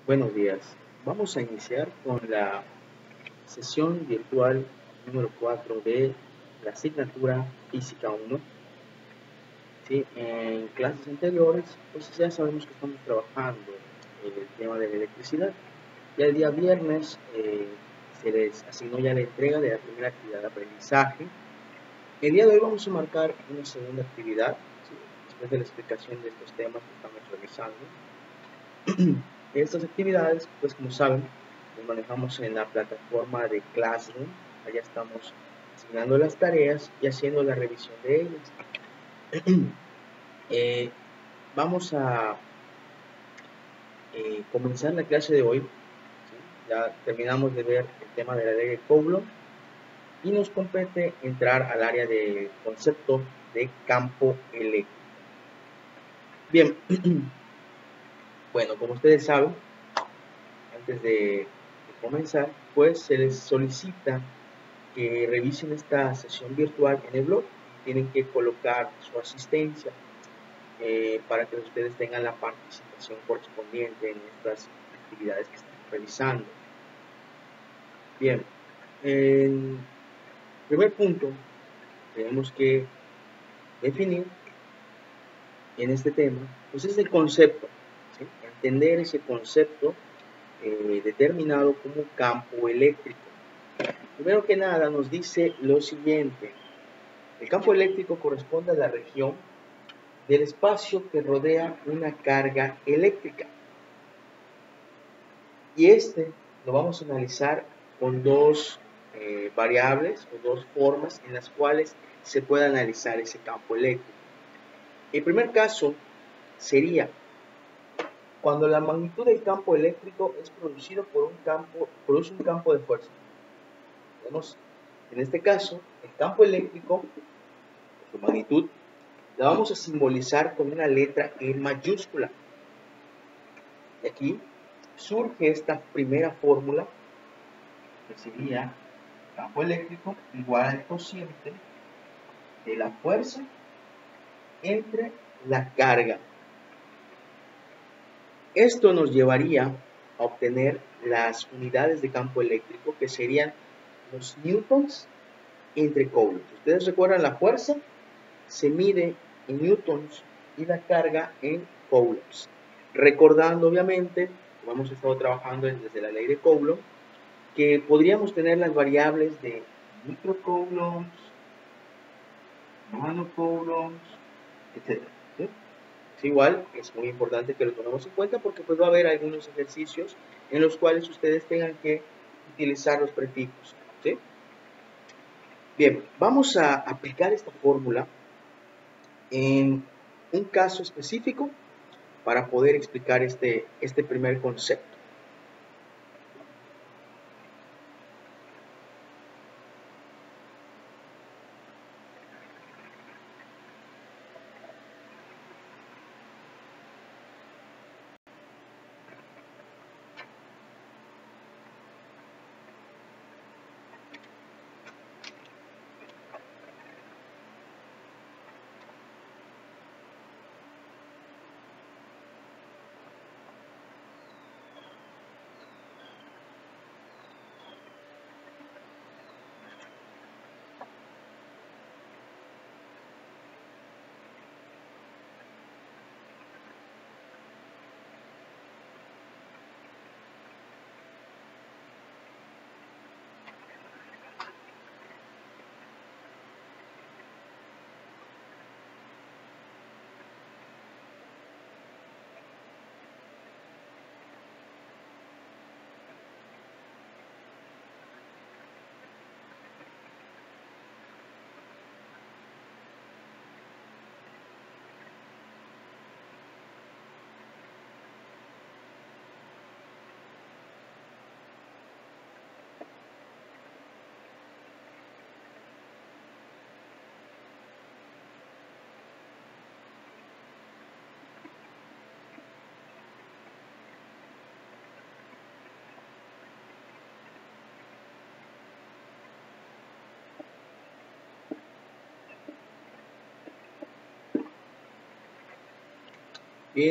Buenos días. Vamos a iniciar con la sesión virtual número 4 de la asignatura Física 1. ¿Sí? En clases anteriores, pues ya sabemos que estamos trabajando en el tema de la electricidad. Ya el día viernes se les asignó ya la entrega de la primera actividad de aprendizaje. El día de hoy vamos a marcar una segunda actividad, ¿sí? Después de la explicación de estos temas que estamos realizando. Estas actividades, pues como saben, nos manejamos en la plataforma de Classroom. Allá estamos asignando las tareas y haciendo la revisión de ellas. Vamos a comenzar la clase de hoy. ¿Sí? Ya terminamos de ver el tema de la ley de Coulomb y nos compete entrar al área del concepto de campo eléctrico. Bien, bueno, como ustedes saben, antes de comenzar, pues se les solicita que revisen esta sesión virtual en el blog. Tienen que colocar su asistencia para que ustedes tengan la participación correspondiente en estas actividades que están realizando. Bien, en primer punto, tenemos que definir en este tema, pues es el concepto, ¿sí? Entender ese concepto determinado como campo eléctrico. Primero que nada nos dice lo siguiente: el campo eléctrico corresponde a la región del espacio que rodea una carga eléctrica. Y lo vamos a analizar con dos variables o dos formas en las cuales se puede analizar ese campo eléctrico. El primer caso sería cuando la magnitud del campo eléctrico es producido produce un campo de fuerza. Tenemos, en este caso, el campo eléctrico, su magnitud, la vamos a simbolizar con una letra E mayúscula. Y aquí surge esta primera fórmula, que sería campo eléctrico igual al cociente de la fuerza entre la carga. Esto nos llevaría a obtener las unidades de campo eléctrico, que serían los newtons entre coulombs. Ustedes recuerdan, la fuerza se mide en newtons y la carga en coulombs. Recordando, obviamente, como hemos estado trabajando desde la ley de Coulomb, que podríamos tener las variables de microcoulombs, nanocoulombs, etc. ¿Sí? Es igual, es muy importante que lo tomemos en cuenta porque pues va a haber algunos ejercicios en los cuales ustedes tengan que utilizar los prefijos. ¿Sí? Bien, vamos a aplicar esta fórmula en un caso específico para poder explicar este primer concepto.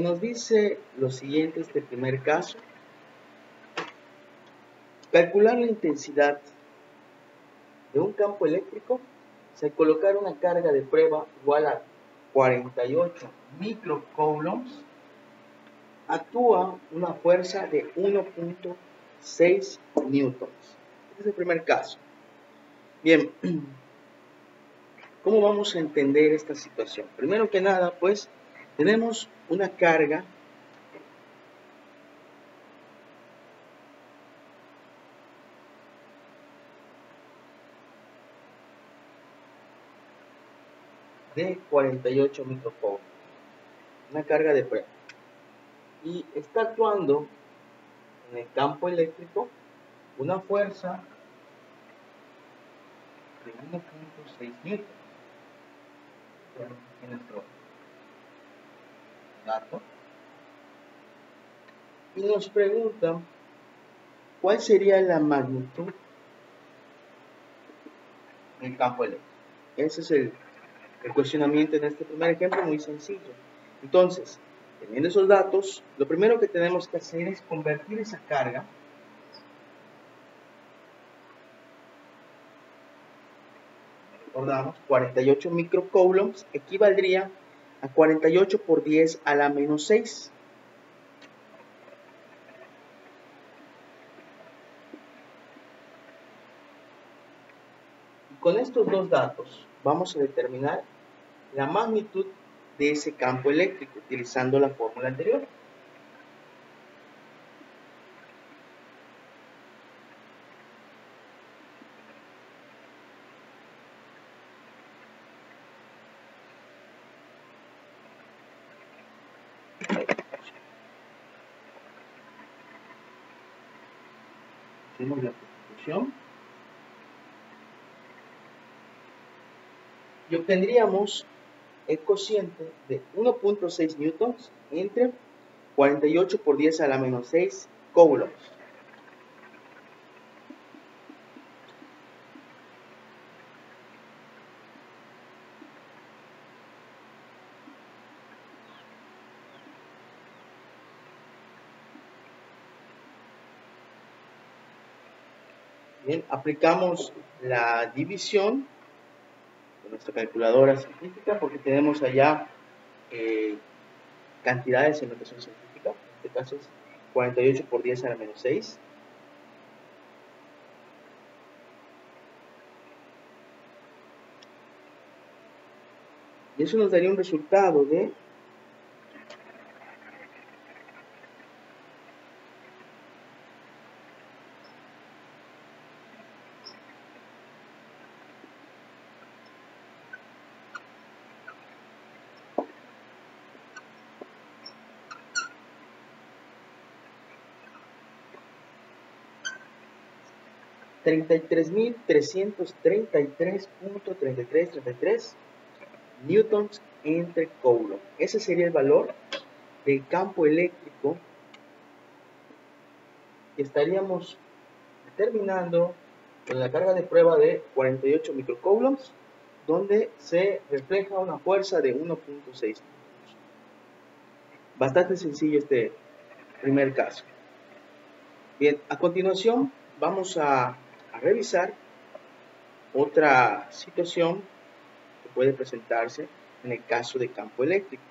Nos dice lo siguiente este primer caso. Calcular la intensidad de un campo eléctrico, se colocar una carga de prueba igual a 48 microcoulombs, actúa una fuerza de 1.6 newtons. Este es el primer caso. Bien, ¿cómo vamos a entender esta situación? Primero que nada, pues, tenemos una carga de 48 microcoulombs, una carga de prueba, y está actuando en el campo eléctrico una fuerza de 1.6 newtons. En nuestro dato, y nos pregunta cuál sería la magnitud del campo eléctrico. Ese es el cuestionamiento en este primer ejemplo, muy sencillo. Entonces, teniendo esos datos, lo primero que tenemos que hacer es convertir esa carga recordamos, 48 microcoulombs equivaldría a 48 por 10 a la menos 6. Y con estos dos datos vamos a determinar la magnitud de ese campo eléctrico utilizando la fórmula anterior. Hacemos la sustitución y obtendríamos el cociente de 1.6 newtons entre 48 por 10 a la menos 6 coulombs. Bien, aplicamos la división de nuestra calculadora científica porque tenemos allá cantidades en notación científica. En este caso es 48 por 10 a la menos 6. Y eso nos daría un resultado de 33.333.3333 newtons entre coulomb. Ese sería el valor del campo eléctrico que estaríamos determinando con la carga de prueba de 48 microcoulombs, donde se refleja una fuerza de 1.6. Bastante sencillo este primer caso. Bien, a continuación vamos a revisar otra situación que puede presentarse en el caso de campo eléctrico.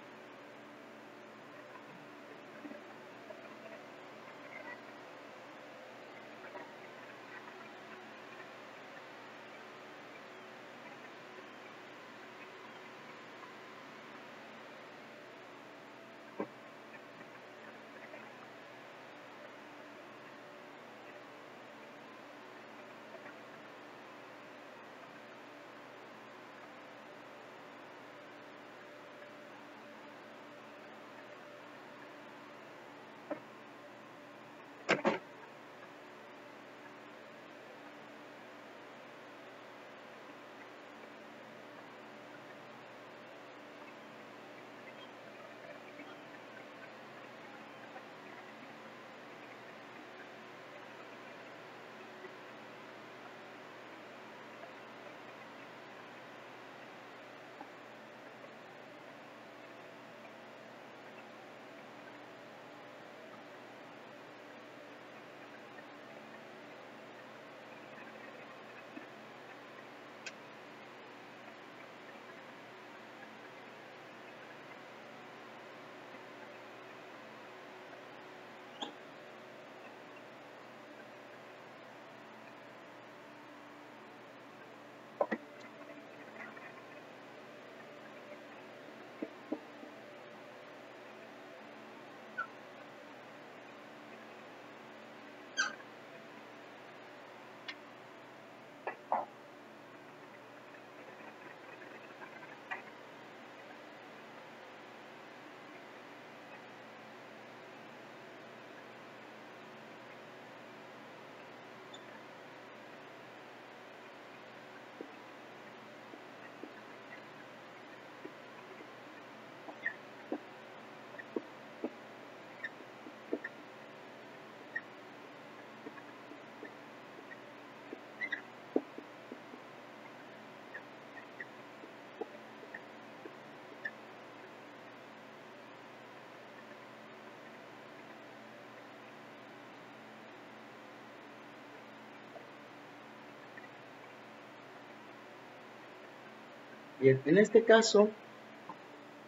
Bien, en este caso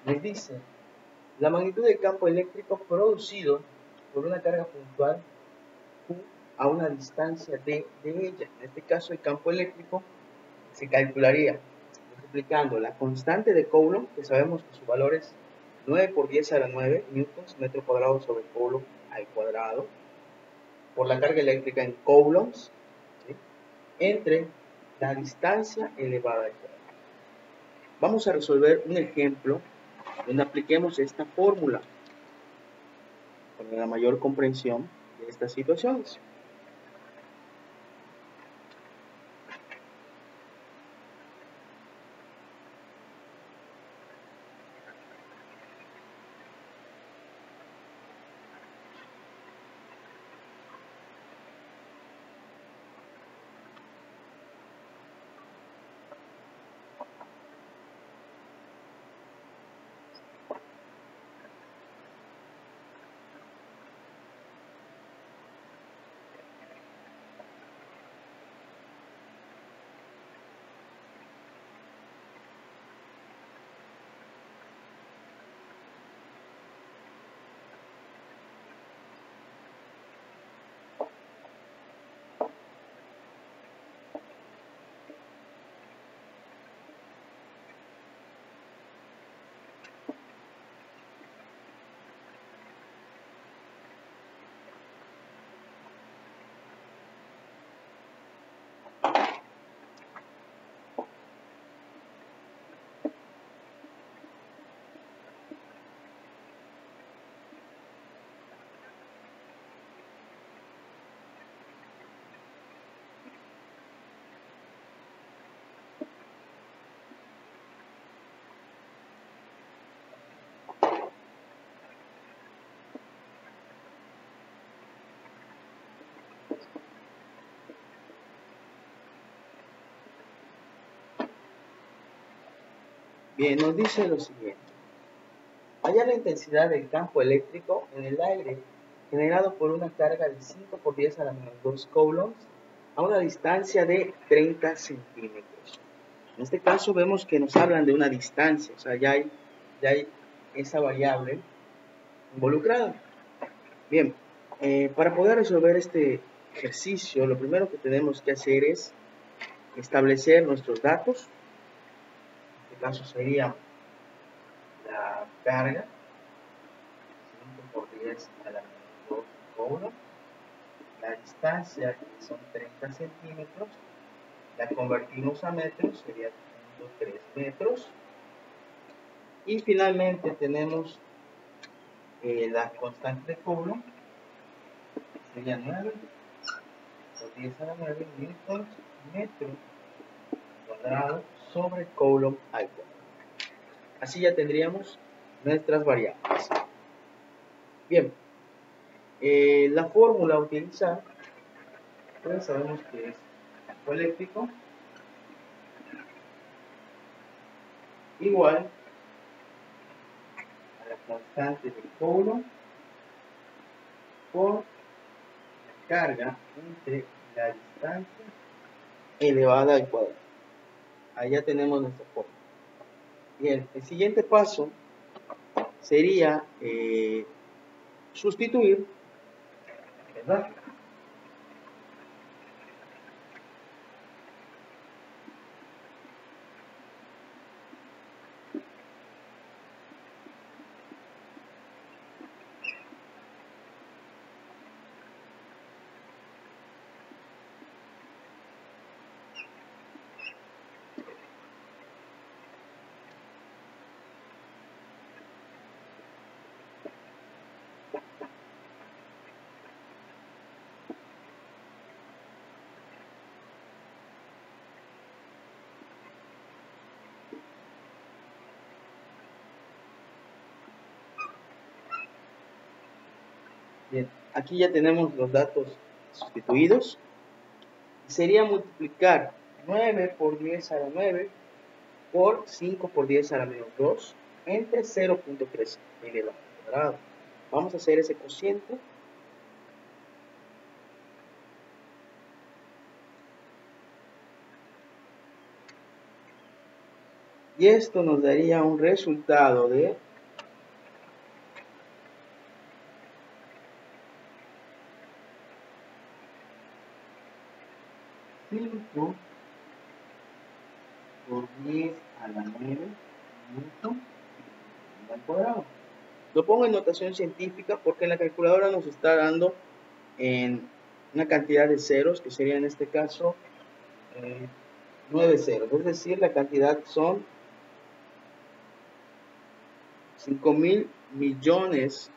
nos dice la magnitud del campo eléctrico producido por una carga puntual Q a una distancia de ella. En este caso el campo eléctrico se calcularía multiplicando la constante de Coulomb, que sabemos que su valor es 9 por 10 a la 9 newtons metro cuadrado sobre Coulomb al cuadrado, por la carga eléctrica en coulombs, ¿sí?, entre la distancia elevada al cuadrado. Vamos a resolver un ejemplo donde apliquemos esta fórmula para la mayor comprensión de estas situaciones. Bien, nos dice lo siguiente. Hallar la intensidad del campo eléctrico en el aire generado por una carga de 5 por 10 a la menos 2 coulombs a una distancia de 30 centímetros. En este caso vemos que nos hablan de una distancia, o sea, ya hay esa variable involucrada. Bien, para poder resolver este ejercicio, lo primero que tenemos que hacer es establecer nuestros datos. En este caso sería la carga, 5 por 10 a la menos 2 coulombs, la distancia, que son 30 centímetros, la convertimos a metros, sería 0.3 metros, y finalmente tenemos la constante de Coulomb, sería 9 por 10 a la 9 newtons metro cuadrado sobre Coulomb al cuadrado. Así ya tendríamos nuestras variables. Bien, la fórmula a utilizar, pues sabemos que es campo eléctrico igual a la constante de Coulomb por la carga entre la distancia elevada al cuadrado. Ahí ya tenemos nuestra fórmula. Bien, el siguiente paso sería sustituir, ¿verdad? Bien, aquí ya tenemos los datos sustituidos. Sería multiplicar 9 por 10 a la 9 por 5 por 10 a la menos 2 entre 0.3 elevado al cuadrado. Vamos a hacer ese cociente. Y esto nos daría un resultado de 5 por 10 a la 9 newton al cuadrado. Lo pongo en notación científica porque en la calculadora nos está dando en una cantidad de ceros, que sería en este caso 9 ceros. Es decir, la cantidad son 5.000 millones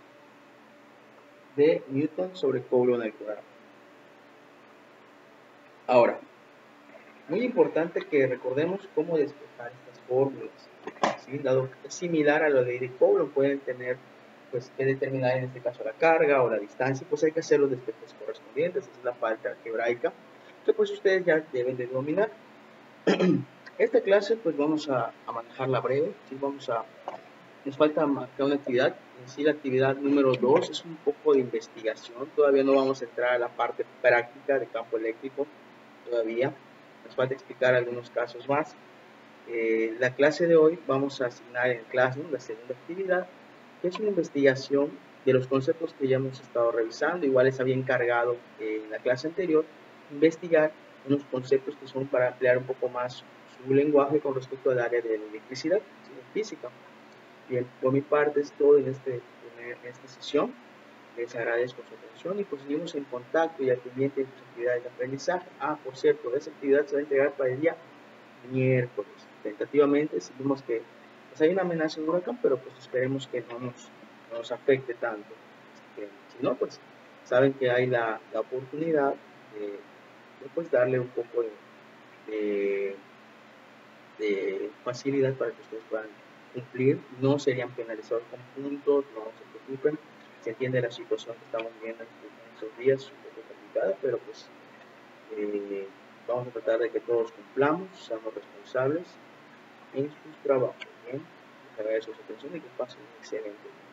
de newton sobre coulomb al cuadrado. Ahora, muy importante que recordemos cómo despejar estas fórmulas. ¿Sí? Dado que es similar a lo de Coulomb, pueden tener pues, que determinar en este caso la carga o la distancia, pues hay que hacer los despejos correspondientes. Esa es la parte algebraica que pues ustedes ya deben de dominar. Esta clase pues vamos a manejarla breve. ¿Sí? Nos falta marcar una actividad. En sí, la actividad número 2 es un poco de investigación. Todavía no vamos a entrar a la parte práctica de campo eléctrico. Todavía nos falta explicar algunos casos más. La clase de hoy vamos a asignar en Classroom la segunda actividad, que es una investigación de los conceptos que ya hemos estado revisando. Igual les había encargado en la clase anterior investigar unos conceptos que son para ampliar un poco más su lenguaje con respecto al área de la electricidad, en física. Bien, por mi parte es todo en esta sesión. Les agradezco su atención y pues seguimos en contacto y al pendiente de sus actividades de aprendizaje. Por cierto, esa actividad se va a entregar para el día miércoles. Tentativamente, seguimos que pues hay una amenaza de huracán, pero pues esperemos que no nos afecte tanto. Si no, pues saben que hay la oportunidad de pues darle un poco de, de facilidad para que ustedes puedan cumplir. No serían penalizados con puntos, no se preocupen. Se entiende la situación que estamos viviendo en estos días, un poco complicada, pero pues vamos a tratar de que todos cumplamos, seamos responsables en sus trabajos. Bien, les agradezco su atención y que pasen un excelente día.